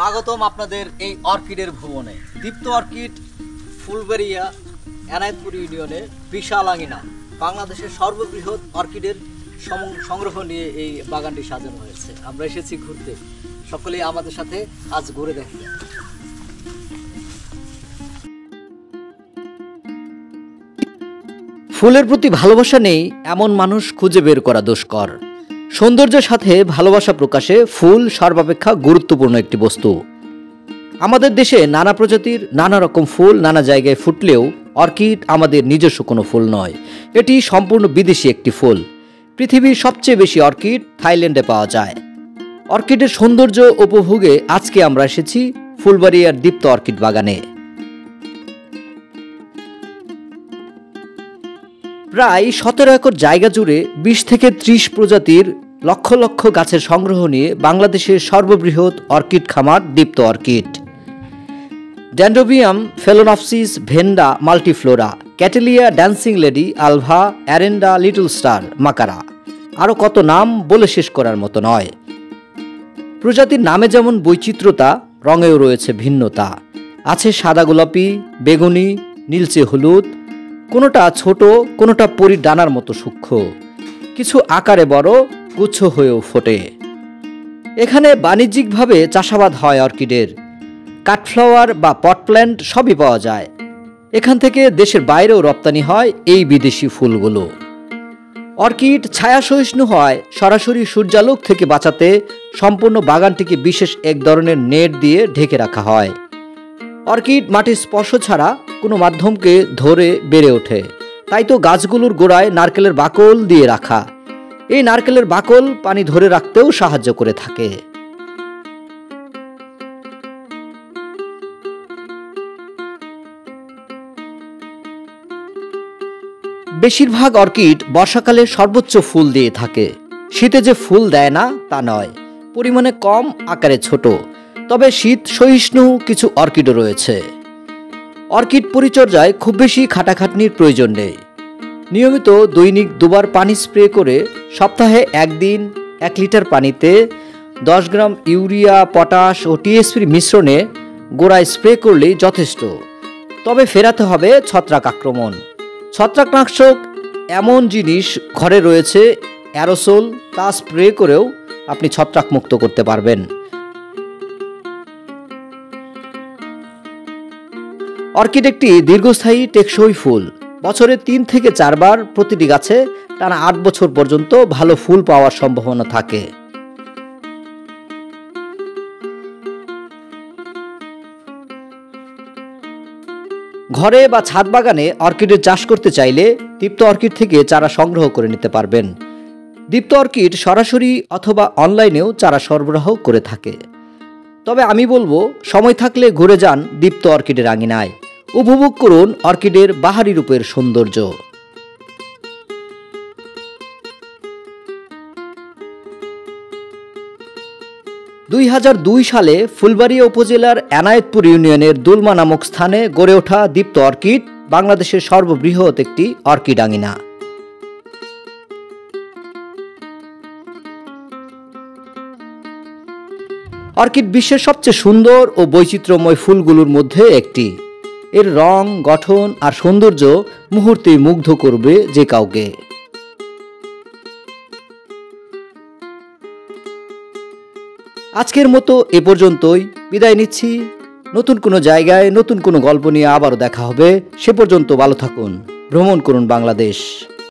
স্বাগতম আপনাদের এই অর্কিডের ভুবনে। দীপ্ত অর্কিড ফুলবাড়িয়া এনায়েতপুর ইউনিয়নের বিশাল আঙিনা, বাংলাদেশের সর্ববৃহৎ অর্কিডের সংগ্রহ নিয়ে এই বাগানটি সাজানো হয়েছে। আমরা এসেছি ঘুরতে, সকলেই আমাদের সাথে আজ ঘুরে দেখি। ফুলের প্রতি ভালোবাসা নেই এমন মানুষ খুঁজে বের করা দুষ্কর। সৌন্দর্যের সাথে ভালোবাসা প্রকাশে ফুল সর্বাপেক্ষা গুরুত্বপূর্ণ একটি বস্তু। আমাদের দেশে নানা প্রজাতির নানা রকম ফুল নানা জায়গায় ফুটলেও অর্কিড আমাদের নিজস্ব কোনো ফুল নয়, এটি সম্পূর্ণ বিদেশি একটি ফুল। পৃথিবীর সবচেয়ে বেশি অর্কিড থাইল্যান্ডে পাওয়া যায়। অর্কিডের সৌন্দর্য উপভোগে আজকে আমরা এসেছি ফুলবাড়িয়ার দীপ্ত অর্কিড বাগানে। প্রায় 17 একর জায়গা জুড়ে 20 থেকে 30 প্রজাতির লক্ষ লক্ষ গাছের সংগ্রহ নিয়ে বাংলাদেশের সর্ববৃহৎ অর্কিড খামার Dipto orchid. Dendrobium, phalaenopsis, vanda multiflora, cattleya, dancing lady, আলভা, অ্যারেন্ডা, লিটল স্টার, মাকারা, আরও কত নাম বলে শেষ করার মতো নয়। প্রজাতির নামে যেমন বৈচিত্র্যতা, রঙেও রয়েছে ভিন্নতা। আছে সাদা গোলাপি, বেগুনি, নীলচে হলুদ, কোনোটা ছোট, কোনোটা পরীর ডানার মতো সূক্ষ্ম, কিছু আকারে বড়, গুচ্ছ হয়েও ফোটে। এখানে বাণিজ্যিকভাবে চাষাবাদ হয় অর্কিডের। কাঠফ্লাওয়ার বা পট প্ল্যান্ট সবই পাওয়া যায়। এখান থেকে দেশের বাইরেও রপ্তানি হয় এই বিদেশি ফুলগুলো। অর্কিড ছায়া সহিষ্ণু হয়, সরাসরি সূর্যালোক থেকে বাঁচাতে সম্পূর্ণ বাগানটিকে বিশেষ এক ধরনের নেট দিয়ে ঢেকে রাখা হয়। অর্কিড মাটির স্পর্শ ছাড়া কোনো মাধ্যমকে ধরে বেড়ে ওঠে, তাই তো গাছগুলোর গোড়ায় নারকেলের বাকল দিয়ে রাখা। এই নারকেলের বাকল পানি ধরে রাখতেও সাহায্য করে থাকে। বেশিরভাগ অর্কিড বর্ষাকালে সর্বোচ্চ ফুল দিয়ে থাকে। শীতে যে ফুল দেয় না তা নয়, পরিমাণে কম, আকারে ছোট, তবে শীত সহিষ্ণু কিছু অর্কিডও রয়েছে। অর্কিড পরিচর্যায় খুব বেশি খাটাখাটনির প্রয়োজন নেই। নিয়মিত দৈনিক 2 বার পানি স্প্রে করে সপ্তাহে 1 দিন 1 লিটার পানিতে 10 গ্রাম ইউরিয়া, পটাশ ও টিএসপির মিশ্রণে গোড়ায় স্প্রে করলেই যথেষ্ট। তবে ফেরাতে হবে ছত্রাক আক্রমণ। ছত্রাকনাশক এমন জিনিস ঘরে রয়েছে, অ্যারোসোল, তা স্প্রে করেও আপনি ছত্রাক মুক্ত করতে পারবেন। অর্কিড একটি দীর্ঘস্থায়ী টেকসই ফুল। বছরে 3 থেকে 4 বার প্রতিটি গাছে টানা 8 বছর পর্যন্ত ভালো ফুল পাওয়ার সম্ভাবনা থাকে। ঘরে বা ছাদ বাগানে অর্কিডের চাষ করতে চাইলে দীপ্ত অর্কিড থেকে চারা সংগ্রহ করে নিতে পারবেন। দীপ্ত অর্কিড সরাসরি অথবা অনলাইনেও চারা সরবরাহ করে থাকে। তবে আমি বলবো, সময় থাকলে ঘুরে যান দীপ্ত অর্কিডের আঙিনায়, উপভোগ করুন অর্কিডের বাহারি রূপের সৌন্দর্য। 2002 সালে ফুলবাড়িয়া উপজেলার এনায়েতপুর ইউনিয়নের দুলমা নামক স্থানে গড়ে ওঠা দীপ্ত অর্কিড বাংলাদেশের সর্ববৃহৎ একটি অর্কিড আঙিনা। অর্কিড বিশ্বের সবচেয়ে সুন্দর ও বৈচিত্র্যময় ফুলগুলোর মধ্যে একটি। এর রং, গঠন আর সৌন্দর্য মুহূর্তেই মুগ্ধ করবে যে কাউকে। আজকের মতো এ পর্যন্তই, বিদায় নিচ্ছি। নতুন কোনো জায়গায় নতুন কোনো গল্প নিয়ে আবারও দেখা হবে। সে পর্যন্ত ভালো থাকুন, ভ্রমণ করুন বাংলাদেশ।